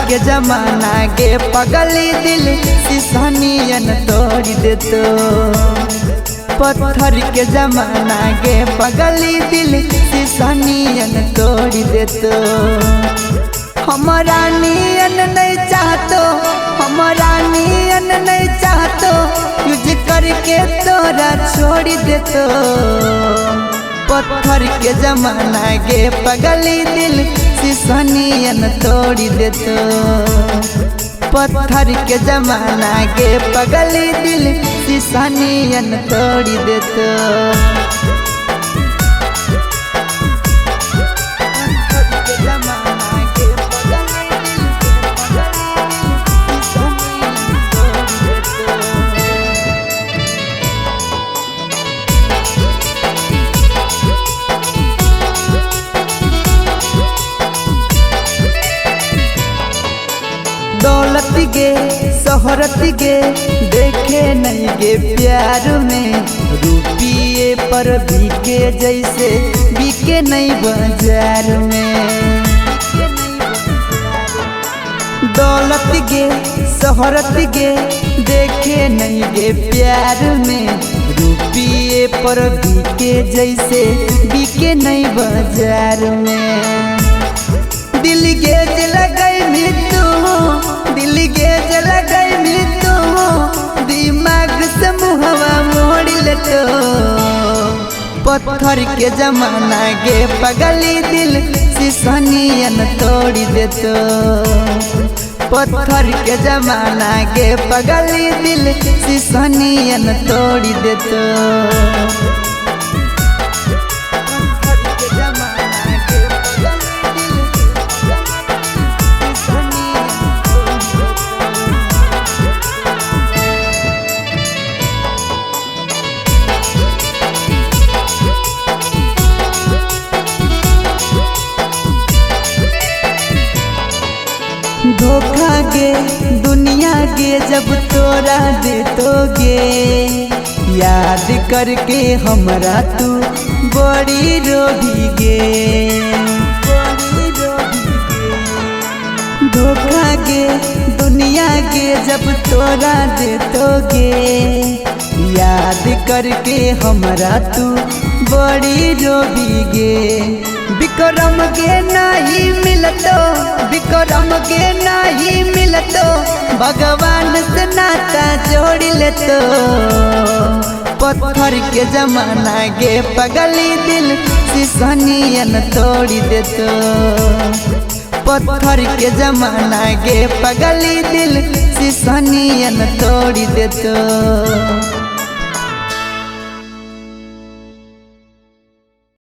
के जमाना गे पगली दिल सिसनियन तोड़ देतो। पत्थर के जमाना गे पगली दिल सिसनियन तोड़ देतो। हमारा नियन नहीं चाहतो, हमारा नियन नहीं चाहतो, यूज करके तोरा छोड़ देतो। पत्थर के जमाना गे पगली दिल सिसनियन तोड़ देतो। पत्थर के जमाना गे पगली दिल सिसनियन तोड़ देतो। दौलत गे शोहरत गे देखे नहीं गे प्यार में, रुपये पर बिके जैसे बिके नहीं बाजार में। दौलत गे शोहरत गे देखे नहीं गे प्यार में, रुपये पर बिके जैसे बिके नहीं बाजार में। दिल गेज लगाई तू, दिल गेज लगाई तू, दिमाग से मुहवा मोड़ लेतो। पत्थर के जमाना गे पगली दिल सिसनियन तोड़ देतो। पत्थर के जमाना गे पगली दिल सिसनियन तोड़ देतो। धोखा गे दुनिया गे जब तोरा देतोगे, याद करके हमरा तू बड़ी रोगी गे। धोखा गे दुनिया गे जब तोरा देतोगे, याद करके हमरा तू बड़ी रोगी गे। विक्रम गे नहीं मिलतो, विक्रम गे नहीं मिलतो, भगवान से नाता जोड़ लेतो। पत्थर के जमाना गे पगली दिल सिसनियन तोड़ देतो। पत्थर के जमाना गे पगली दिल सिसनियन तोड़ देतो।